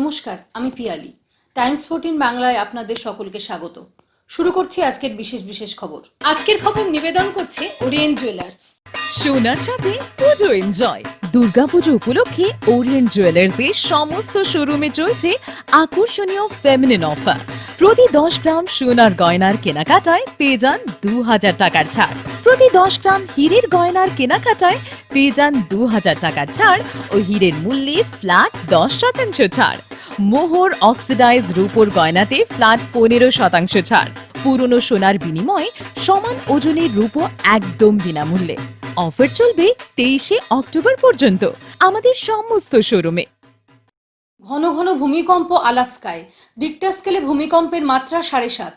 নমস্কার, আমি পিয়ালি। টাইমস 14 বাংলায় আপনাদের সকলকে স্বাগত। শুরু করছি আজকের বিশেষ খবর। আজকের খবর নিবেদন করছে ওরিয়েন্ট জুয়েলার্স। সোনার সাথে পুজো এনজয়। দুর্গাপুজো উপলক্ষে ওরিয়েন্ট জুয়েলার্স এর সমস্ত শোরুমে চলছে আকর্ষণীয় ফেমিনিন অফার। প্রতি 10 গ্রাম সোনার গয়নার কেনাকাটায় পেয়ে যান 2000 টাকার ছাড়। প্রতি 10 গ্রাম হীরের গয়নার কেনাকাটায় পেয়ে যান 2000 টাকার ছাড় ও হীরের মূল্যে ফ্ল্যাট 10% ছাড়। মোহর অক্সিডাইজ রূপোর গয়নাতে ফ্ল্যাট 15% ছাড়। পুরনো সোনার বিনিময়ে সমান ওজনের রূপো একদম বিনামূল্যে। অফার চলবে 23 অক্টোবর পর্যন্ত আমাদের সমস্ত শোরুমে। ঘন ঘন ভূমিকম্প আলাস্কায়। রিক্টার স্কেলে ভূমিকম্পের মাত্রা 7.5।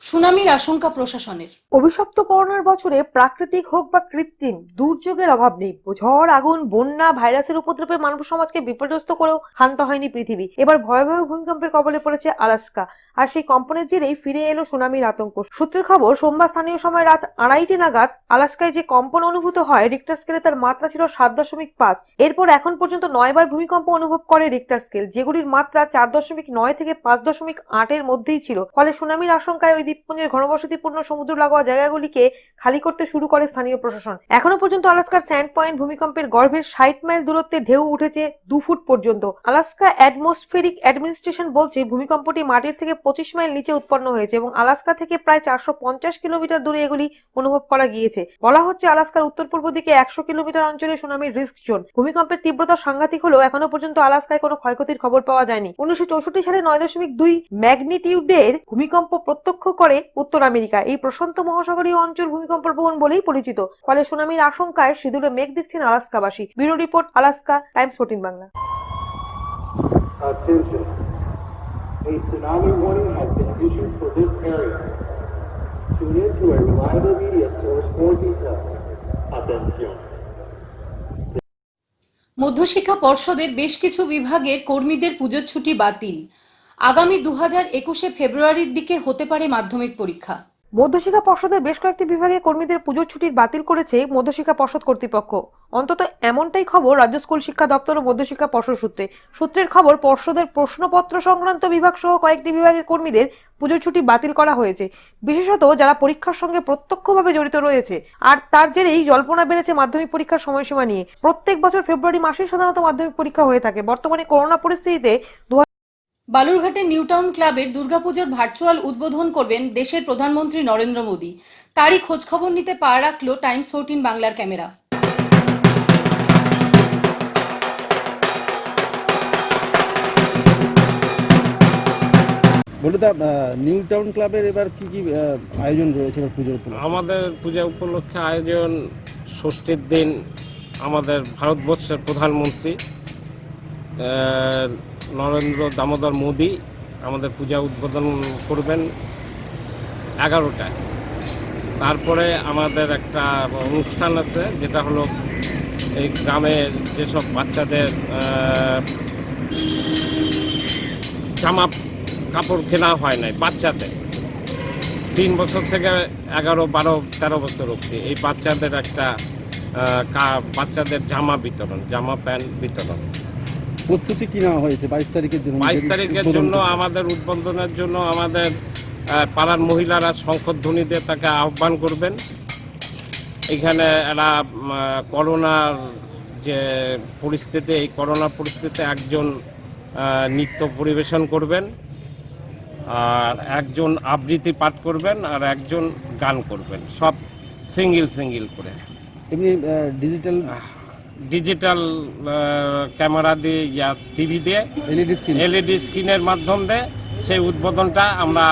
সুনামির আশঙ্কা প্রশাসনের। অভিশপ্ত করোনার বছরে প্রাকৃতিক হোক বা কৃত্রিম দুর্যোগের অভাব নেই। ঝড়, আগুন, বন্যা, ভাইরাসের উপদ্রবে মানব সমাজকে বিপর্যস্ত করেও ক্ষান্ত হয়নি পৃথিবী। এবার ভয়াবহ ভূমিকম্পের কবলে পড়েছে আলাস্কা, আর সেই কম্পনের জেরেই ফিরে এলো সুনামির আতঙ্ক। সূত্রের খবর, সোমবার স্থানীয় সময় রাত 2:30 নাগাদ আলাস্কায় যে কম্পন অনুভূত হয়, রিক্টার স্কেলে তার মাত্রা ছিল 7.5। এরপর এখন পর্যন্ত 9 বার ভূমিকম্প অনুভব করে রিক্টার স্কেল, যেগুলির মাত্রা 4.9 থেকে 5.8 এর মধ্যেই ছিল। ফলে সুনামির আশঙ্কায় ওই দ্বীপপুঞ্জের ঘনবসতিপূর্ণ সমুদ্র লাগোয়া জায়গাগুলিকে খালি করতে শুরু করে স্থানীয় প্রশাসন। এখনো পর্যন্ত আলাস্কার স্যান্ড পয়েন্ট ভূমিকম্পের গর্ভের 60 মাইল দূরত্বে ঢেউ উঠেছে 2 ফুট পর্যন্ত। আলাস্কা অ্যাটমসফেরিক অ্যাডমিনিস্ট্রেশন বলছে ভূমিকম্পটি মাটির থেকে 25 মাইল নিচে উৎপন্ন হয়েছে এবং আলাস্কা থেকে প্রায় 450 কিলোমিটার দূরে এগুলি অনুভব করা গিয়েছে। বলা হচ্ছে আলাস্কার উত্তর পূর্ব দিকে 100 কিলোমিটার অঞ্চলে সুনামির রিস্ক জোন। ভূমিকম্পের তীব্রতা সাংঘাতিক হলেও এখনো পর্যন্ত আলাস্কায় কোনো ক্ষয়ক্ষতির খবর পাওয়া যায়নি। 1964 সালে 9.2 ম্যাগনিটিউডের ভূমিকম্প প্রত্যক্ষ করে উত্তর আমেরিকা। এই প্রশান্ত মহাসাগরীয় অঞ্চল ভূমিকম্প প্রবণ বলেই পরিচিত। ফলে সুনামির আশঙ্কায় সিঁদুরে মেঘ দেখছেন আলাস্কাবাসী। Bureau report, Alaska, Times 14 Bangla. Attention. A tsunami warning has been issued for this area. Tune in to a reliable media source for details. Attention. মধ্যশিক্ষা পর্ষদের বেশ কিছু বিভাগের কর্মীদের পুজোর ছুটি বাতিল। আগামী 2021 ফেব্রুয়ারির দিকে হতে পারে মাধ্যমিক পরীক্ষা। মধ্যশিক্ষা পর্ষদের বেশ কয়েকটি বিভাগের কর্মীদের পুজোর ছুটির বাতিল করেছে মধ্যশিক্ষা পর্ষদ কর্তৃপক্ষ। অন্তত এমনটাই খবর রাজ্য স্কুল শিক্ষা দপ্তর ও মধ্যশিক্ষা পর্ষদ সূত্রের খবর, পর্ষদের প্রশ্নপত্র সংক্রান্ত বিভাগ সহ কয়েকটি বিভাগের কর্মীদের পুজোর ছুটি বাতিল করা হয়েছে। বিশেষত যারা পরীক্ষার সঙ্গে প্রত্যক্ষভাবে জড়িত রয়েছে। আর তার জেরেই জল্পনা বেড়েছে মাধ্যমিক পরীক্ষার সময়সীমা নিয়ে। প্রত্যেক বছর ফেব্রুয়ারি মাসেই সাধারণত মাধ্যমিক পরীক্ষা হয়ে থাকে। বর্তমানে করোনা পরিস্থিতিতে বালুরঘাটের নিউটাউন ক্লাবের দুর্গাপুজোর ভার্চুয়াল উদ্বোধন করবেন দেশের প্রধানমন্ত্রী নরেন্দ্র মোদী। তারই খোঁজখবর নিতে পা রাখল টাইমস 14 বাংলার ক্যামেরা। বলুদা, নিউটাউন ক্লাবের এবার কি কি আয়োজন রয়েছে পুজোর উপলক্ষে? আমাদের পূজা উপলক্ষে আয়োজন, ষষ্ঠীর দিন আমাদের ভারতবর্ষের প্রধানমন্ত্রী নরেন্দ্র দামোদর মোদী আমাদের পূজা উদ্বোধন করবেন 11টায়। তারপরে আমাদের একটা অনুষ্ঠান আছে, যেটা হলো এই গ্রামের যেসব বাচ্চাদের জামা কাপড় কেনা হয় নাই, বাচ্চাদের 3 বছর থেকে 11, 12, 13 বছর অবধি এই বাচ্চাদের একটা বাচ্চাদের জামা প্যান্ট বিতরণ। প্রস্তুতি কি নেওয়া হয়েছে 22 তারিখের জন্য? 22 তারিখের জন্য আমাদের উদ্বোধনের জন্য আমাদের পাড়ার মহিলারা শঙ্খধ্বনি দিয়ে তাকে আহ্বান করবেন। এখানে এরা করোনার যে পরিস্থিতি, এই করোনা পরিস্থিতিতে একজন নৃত্য পরিবেশন করবেন, আর একজন আবৃত্তি পাঠ করবেন, আর একজন গান করবেন, সব সিঙ্গেল করে। এমনি ডিজিটাল ক্যামেরা দিয়ে টিভি দিয়ে এলইডি স্ক্রিনের মাধ্যম দিয়ে সেই উদ্বোধনটা আমরা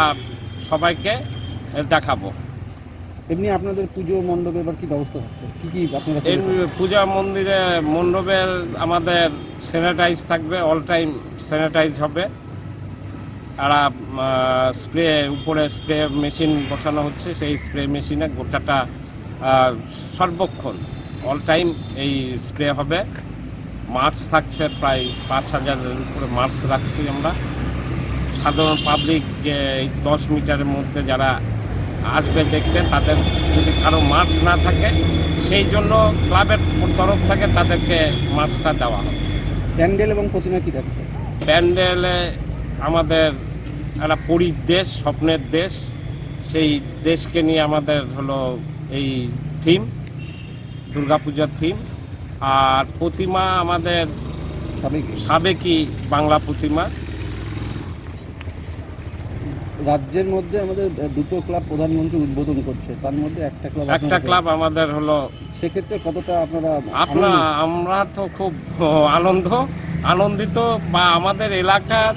সবাইকে দেখাবো। এমনি আপনাদের পুজো মণ্ডপে এবার কি ব্যবস্থা হচ্ছে? কি আপনারা এই পূজা মণ্ডপের আমাদের স্যানিটাইজ থাকবে, অল টাইম স্যানিটাইজ হবে। আর উপরে স্প্রে মেশিন বসানো হচ্ছে, সেই স্প্রে মেশিনে গোটাটা সর্বক্ষণ অল টাইম এই স্প্রে হবে। মাস্ক থাকছে প্রায় 5000-এর উপরে মাস্ক রাখছি আমরা। সাধারণ পাবলিক যে 10 মিটারের মধ্যে যারা আসবে দেখতে, তাদের যদি কারো মাস্ক না থাকে, সেই জন্য ক্লাবের তরফ থেকে তাদেরকে মাস্কটা দেওয়া হবে। প্যান্ডেল এবং প্রতিমা কি থাকছে? প্যান্ডেলে আমাদের একটা পরীর দেশ, স্বপ্নের দেশ, সেই দেশকে নিয়ে আমাদের হলো এই থিম, দুর্গাপূজার থিম। আর প্রতিমা আমাদের সাবেকি বাংলা প্রতিমা। রাজ্যের মধ্যে আমাদের দুটো ক্লাব প্রধানমন্ত্রী উদ্বোধন করছে, তার মধ্যে একটা ক্লাব আমাদের হলো। সেক্ষেত্রে কতটা আপনারা আমরা তো খুব আনন্দিত, বা আমাদের এলাকার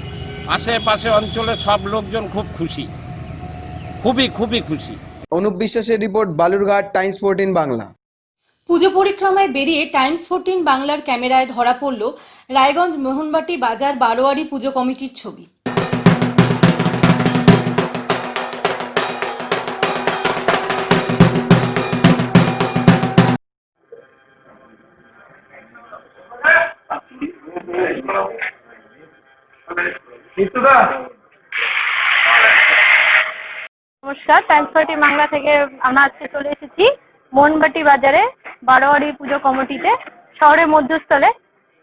আশেপাশে অঞ্চলে সব লোকজন খুব খুশি, খুবই খুশি। অনুপ বিশ্বাসের রিপোর্ট, বালুরঘাট, টাইমস 14 বাংলা। পুজো পরিক্রমায় বেরিয়ে টাইমস 14 বাংলার ক্যামেরায় ধরা পড়ল রায়গঞ্জ মোহনবাটি বাজার বারোয়ারি পুজো কমিটির ছবি। নমস্কার, টাইমস 14 বাংলা থেকে আমরা আজকে চলে এসেছি মোহনবাটি বাজারে বারোয়ারি পুজো কমিটিতে, শহরের মধ্যস্থলে।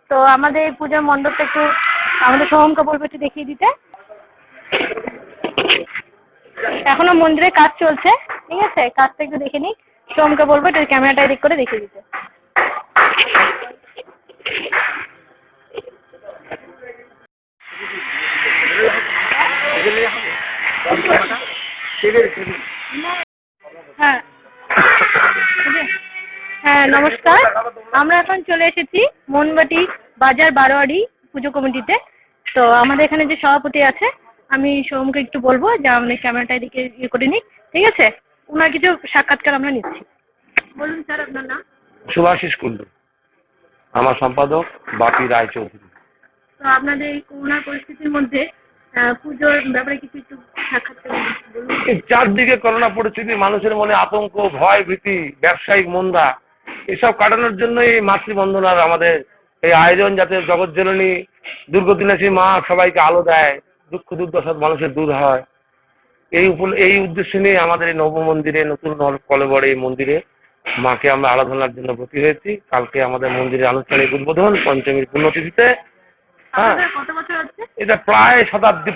তো আমাদের এই পুজোর মণ্ডপটা একটু আমাদের সোহমকে বলবো একটু দেখিয়ে দিতে। এখনো মন্দিরে কাজ চলছে, ঠিক আছে, কাজটা একটু দেখে নিই। সোহমকে বলবো একটু ক্যামেরাটা এদিক করে দেখিয়ে দিতে। হ্যাঁ হ্যাঁ, নমস্কার। আমরা এখন চলে এসেছি মোহনবাটি বাজার বারোয়ারি পুজো কমিটিতে। তো আমাদের এখানে যে সভাপতি আছে, আমি সোমকে একটু বলবো যে আমাদের ক্যামেরাটা এদিকে করে নিই, ঠিক আছে। ওনার কিছু সাক্ষাৎকার আমরা নিচ্ছি। বলুন স্যার, আপনার নাম? সুভাষিস কুণ্ডু, আমার সম্পাদক বাপি রায়চৌধুরী। তো আপনাদের এই করোনার পরিস্থিতির মধ্যে পুজোর ব্যাপারে কিছু একটু সাক্ষাৎকার বলুন। চারদিকে করোনা পরিস্থিতি, মানুষের মনে আতঙ্ক, ভয়, ভীতি, ব্যবসায়িক মন্দা, এসব কাটানোর জন্য এই মাতৃবন্দনার আমাদের এই আয়োজন, যাতে জগৎজননী দুর্গতিনাশী মা সবাইকে আলো দেয়, দুঃখ দুর্দশা মানুষের দূর হয়। এই উদ্দেশ্য নিয়ে আমাদের এই নব মন্দিরে, নতুন কলেবরে এই মন্দিরে মাকে আমরা আরাধনার জন্য ভর্তি হয়েছি। কালকে আমাদের মন্দিরের আনুষ্ঠানিক উদ্বোধন, পঞ্চমীর পুণ্যতিথিতে। হ্যাঁ, এটা প্রায় শতাব্দী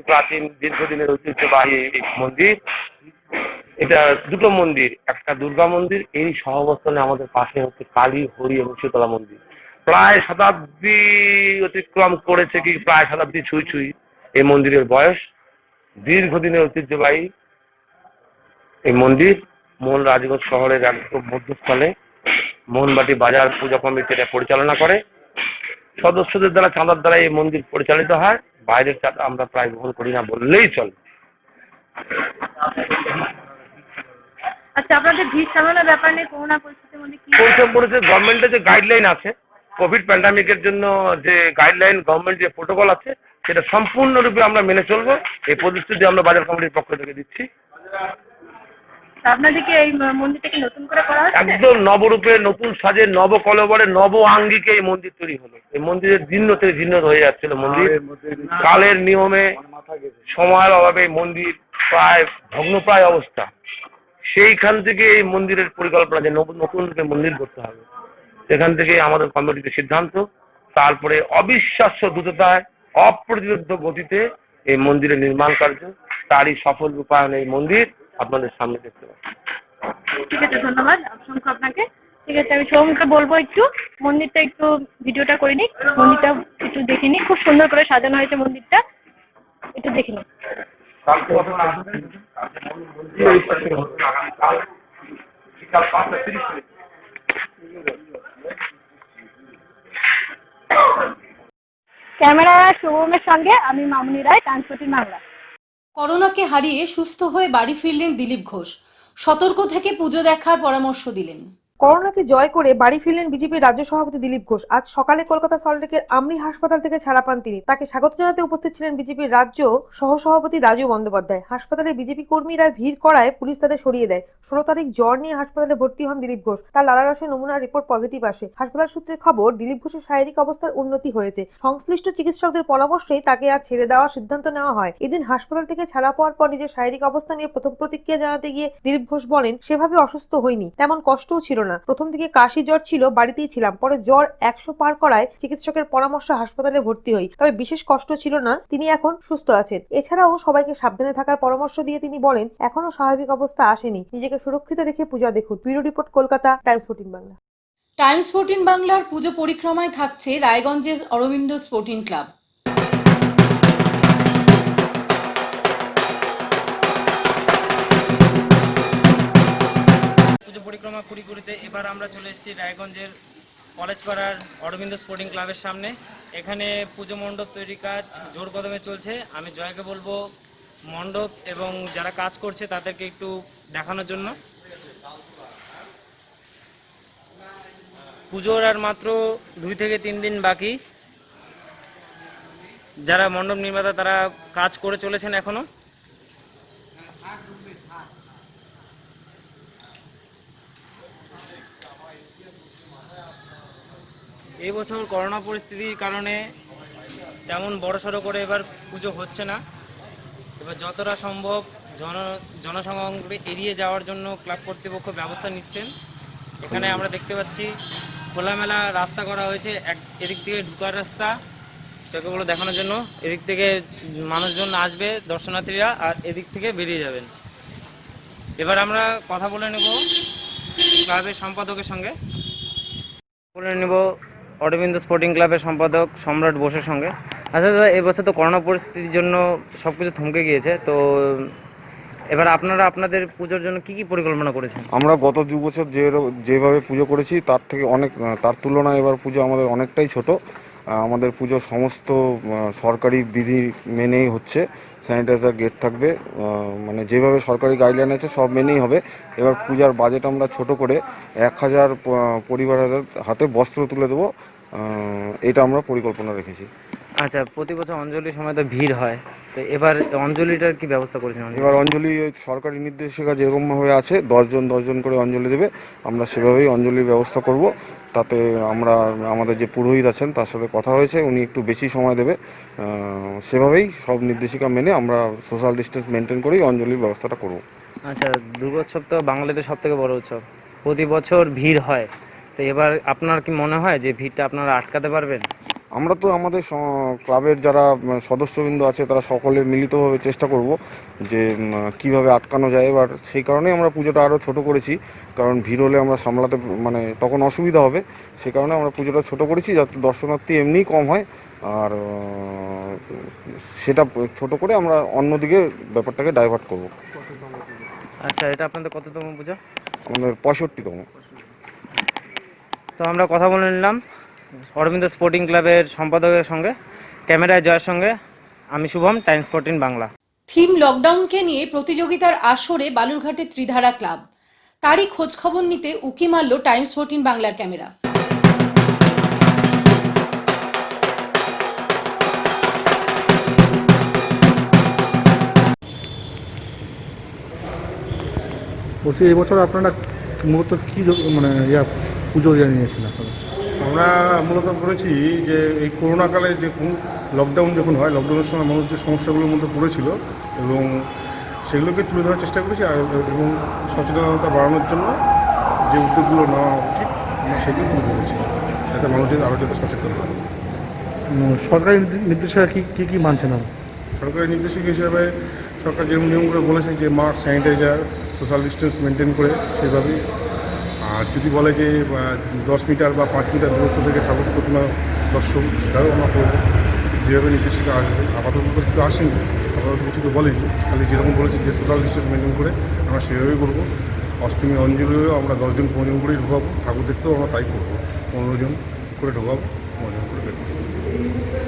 প্রাচীন দীর্ঘদিনের ঐতিহ্যবাহী এই মন্দির। এটা দুটো মন্দির, একটা দুর্গা মন্দির, এই সহাবস্থানে আমাদের পাশে হচ্ছে কালী, হরি এবং শীতলা মন্দির। প্রায় শতাব্দী অতিক্রম করেছে, কি প্রায় শতাব্দী ছুঁই এই মন্দিরের বয়স। দীর্ঘদিনের ঐতিহ্যবাহী এই মন্দির মোহন রাজগঞ্জ শহরের একদম মধ্যস্থলে মোহনবাটি বাজার পূজা কমিটি এটা পরিচালনা করে। সদস্যদের দ্বারা, চাঁদার দ্বারা এই মন্দির পরিচালিত হয়। বাইরের চাঁদা আমরা প্রায় গ্রহণ করি না বললেই চলে। আচ্ছা, আপনাদের ভিড় সামলানোর ব্যাপার নিয়ে করোনা পরিস্থিতির মধ্যে কি পড়েছে? গভর্নমেন্টের যে গাইডলাইন আছে, কোভিড প্যান্ডামিকের জন্য যে গাইডলাইন, গভর্নমেন্ট যে প্রোটোকল আছে, সেটা সম্পূর্ণরূপে আমরা মেনে চলবো। এই প্রতিশ্রুতি আমরা বাজার কমিটির পক্ষ থেকে দিচ্ছি। আপনাদেরকে এই মন্দিরটাকে নতুন করে করা হচ্ছে? একদম নবরূপে, নতুন সাজে, নব কলেবরে, নব আঙ্গিকে এই মন্দির তৈরি হলো। এই মন্দিরের জীর্ণ থেকে জীর্ণ হয়ে যাচ্ছিল মন্দির। কালের নিয়মে, সময়ের অভাবে এই মন্দির প্রায় ভগ্নপ্রায় অবস্থা। সেইখান থেকে এই মন্দিরের পরিকল্পনা যে নতুন রূপে মন্দির করতে হবে, সেখান থেকে আমাদের কমিটির সিদ্ধান্ত। তারপরে অবিশ্বাস্য দ্রুততায়, অপ্রতিরোধ্য গতিতে এই মন্দিরের নির্মাণ কার্য, তারই সফল রূপায়ণ এই মন্দির আপনাদের সামনে দেখতে পাচ্ছি। ঠিক আছে, ধন্যবাদ অসংখ্য আপনাকে। ঠিক আছে, আমি সোমকে বলবো একটু মন্দিরটা একটু ভিডিওটা করে নিই, মন্দিরটা একটু দেখে নিই। খুব সুন্দর করে সাজানো হয়েছে মন্দিরটা, একটু দেখে নিই। ক্যামেরা শুভমের সঙ্গে আমি মামুনি রায়, টাইমস 14 বাংলা। করোনাকে হারিয়ে সুস্থ হয়ে বাড়ি ফিরলেন দিলীপ ঘোষ। সতর্ক থেকে পুজো দেখার পরামর্শ দিলেন। করোনাকে জয় করে বাড়ি ফিরলেন বিজেপির রাজ্য সভাপতি দিলীপ ঘোষ। আজ সকালে কলকাতা সল্টলেকের আমরি হাসপাতাল থেকে ছাড়া পান তিনি। তাকে স্বাগত জানাতে উপস্থিত ছিলেন বিজেপির রাজ্য সহসভাপতি রাজু বন্দ্যোপাধ্যায়। হাসপাতালে বিজেপি কর্মীরা ভিড় করায় পুলিশ তাদের সরিয়ে দেয়। 16 তারিখ জ্বর নিয়ে হাসপাতালে ভর্তি হন দিলীপ ঘোষ। তার লালারসের নমুনার রিপোর্ট পজিটিভ আসে। হাসপাতাল সূত্রে খবর, দিলীপ ঘোষের শারীরিক অবস্থার উন্নতি হয়েছে। সংশ্লিষ্ট চিকিৎসকদের পরামর্শেই তাকে আজ ছেড়ে দেওয়ার সিদ্ধান্ত নেওয়া হয়। এদিন হাসপাতাল থেকে ছাড়া পাওয়ার পর নিজের শারীরিক অবস্থা নিয়ে প্রথম প্রতিক্রিয়া জানাতে গিয়ে দিলীপ ঘোষ বলেন, সেভাবে অসুস্থ হয়নি, তেমন কষ্টও ছিল না। প্রথম দিকে কাশি জ্বর ছিল, বাড়িতেই ছিলাম। পরে জ্বর 100 পার করায় চিকিৎসকের পরামর্শে হাসপাতালে ভর্তি হই। তবে বিশেষ কষ্ট ছিল না, তিনি এখন সুস্থ আছেন। এছাড়াও সবাইকে সাবধানে থাকার পরামর্শ দিয়ে তিনি বলেন, এখনো স্বাভাবিক অবস্থা আসেনি, নিজেকে সুরক্ষিত রেখে পূজা দেখুন। Bureau report, Kolkata, Times 14 Bangla. Times 14 বাংলার পুজো পরিক্রমায় থাকছে রায়গঞ্জের অরবিন্দ স্পোর্টিং ক্লাব। পুজো পরিক্রমা কুড়িতে এবার আমরা চলে এসেছি রায়গঞ্জের কলেজ পাড়ার অরবিন্দ স্পোর্টিং ক্লাবের সামনে। এখানে পুজো মণ্ডপ তৈরির কাজ জোর কদমে চলছে। আমি জয়কে বলবো মণ্ডপ এবং যারা কাজ করছে তাদেরকে একটু দেখানোর জন্য। পুজোর আর মাত্র 2 থেকে 3 দিন বাকি। যারা মণ্ডপ নির্মাতা তারা কাজ করে চলেছেন এখনো। এই বছর করোনা পরিস্থিতির কারণে তেমন বড়সড় করে এবার পুজো হচ্ছে না। এবার যতটা সম্ভব জনসমাগমকে এড়িয়ে যাওয়ার জন্য ক্লাব কর্তৃপক্ষ ব্যবস্থা নিচ্ছেন। এখানে আমরা দেখতে পাচ্ছি খোলামেলা রাস্তা করা হয়েছে। এদিক থেকে ঢুকার রাস্তা সেগুলো দেখানোর জন্য, এদিক থেকে মানুষজন আসবে দর্শনার্থীরা, আর এদিক থেকে বেরিয়ে যাবেন। এবার আমরা কথা বলে নেব ক্লাবের সম্পাদকের সঙ্গে। বলে নেব অরবিন্দ স্পোর্টিং ক্লাবের সম্পাদক সম্রাট বোসের সঙ্গে। আচ্ছা দাদা, এবছর তো করোনা পরিস্থিতির জন্য সব কিছু থমকে গিয়েছে, তো এবার আপনারা আপনাদের পুজোর জন্য কি কি পরিকল্পনা করেছেন? আমরা গত 2 বছর যেভাবে পুজো করেছি তার তুলনায় এবার পুজো আমাদের অনেকটাই ছোট। আমাদের পুজো সমস্ত সরকারি বিধি মেনেই হচ্ছে। স্যানিটাইজার গেট থাকবে, মানে যেভাবে সরকারি গাইডলাইন আছে সব মেনেই হবে। এবার পূজার বাজেট আমরা ছোট করে 1000 পরিবারের হাতে বস্ত্র তুলে দেবো, এটা আমরা পরিকল্পনা রেখেছি। আচ্ছা, প্রতি বছর অঞ্জলির সময় তো ভিড় হয়, তো এবার অঞ্জলিটার কি ব্যবস্থা করেছেন? এবার অঞ্জলি সরকারি নির্দেশিকা যেরকমভাবে আছে 10 জন করে অঞ্জলি দেবে, আমরা সেভাবেই অঞ্জলির ব্যবস্থা করব। তাতে আমাদের যে পুরোহিত আছেন তার সাথে কথা হয়েছে, উনি একটু বেশি সময় দেবে। সেভাবেই সব নির্দেশিকা মেনে আমরা সোশ্যাল ডিস্টেন্স মেনটেন করেই অঞ্জলির ব্যবস্থাটা করব। আচ্ছা, দুর্গোৎসব তো বাঙালিদের সব থেকে বড় উৎসব, প্রতি বছর ভিড় হয়, তো এবার আপনার কি মনে হয় যে ভিড়টা আপনারা আটকাতে পারবেন? আমরা তো আমাদের ক্লাবের যারা সদস্যবৃন্দ আছে তারা সকলে মিলিতভাবে চেষ্টা করব যে কিভাবে আটকানো যায়। এবার সেই কারণেই আমরা পুজোটা আরও ছোট করেছি, কারণ ভিড় হলে আমরা সামলাতে তখন অসুবিধা হবে। সেই কারণে আমরা পুজোটা ছোট করেছি যাতে দর্শনার্থী এমনিই কম হয়, আর সেটা ছোট করে আমরা অন্যদিকে ব্যাপারটাকে ডাইভার্ট করব। আচ্ছা, এটা আপনাদের কততম পূজা? আমাদের 65তম। তো আমরা কথা বলে নিলাম অরবিন্দ স্পোর্টিং ক্লাবের সম্পাদকের সঙ্গে। ক্যামেরায় জয়ের সঙ্গে আমি শুভম, টাইমস 14 বাংলা। থিম লকডাউনকে নিয়ে প্রতিযোগিতার আসরে বালুরঘাটের ত্রিধারা ক্লাব। তারই খোঁজ খবর নিতে উকি মারল টাইমস 14 বাংলার ক্যামেরা। বলছি এই বছর আপনারা মূলত কী পুজো নিয়েছেন আপনারা? আমরা মূলত করেছি যে এই করোনাকালে যে লকডাউন যখন হয়, লকডাউনের সময় মানুষ যে সমস্যাগুলোর মধ্যে পড়েছিল এবং সেগুলোকে তুলে ধরার চেষ্টা করেছি, এবং সচেতনতা বাড়ানোর জন্য যে উদ্যোগগুলো নেওয়া উচিত আমরা সেগুলো তুলে ধরেছি, যাতে মানুষজন আরও যাতে সচেতন হয়। সরকারি নির্দেশিকা কী মানছেন? সরকারি নির্দেশিকা হিসাবে সরকার যেরকম নিয়ম করে বলেছে যে mask, sanitizer, social distance maintain করে সেইভাবেই। আর যদি বলে যে 10 মিটার বা 5 মিটার দূরত্ব থেকে ঠাকুর প্রতিমা দর্শন, সেটাও আমরা করবো যেভাবে নির্দেশিকা আসবে। আপাতত কিছু আসেনি, আপাতত কিছু তো বলেনি, খালি যেরকম বলেছি যে সোশ্যাল ডিস্টেন্স মেনটেন করে আমরা সেভাবেই করবো। অষ্টমী অঞ্জলিও আমরা 10 জন 15 জন করেই ঢোকাবো, ঠাকুর দেখতেও আমরা তাই করবো, 15 জন করে ঢোকাবো, 15 জন করে বের করবো,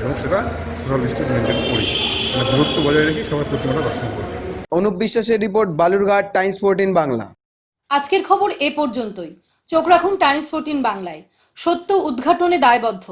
এবং সেটা সোশ্যাল ডিস্টেন্স মেনটেন করি, মানে দূরত্ব বজায় রেখে সবাই প্রতিমাটা দর্শন করবে। অনুপ বিশ্বাসের রিপোর্ট, বালুরঘাট, টাইমস 14 বাংলা। আজকের খবর এ পর্যন্তই। চোখ রাখুন টাইমস 14 বাংলায়। সত্য উদ্ঘাটনে দায়বদ্ধ।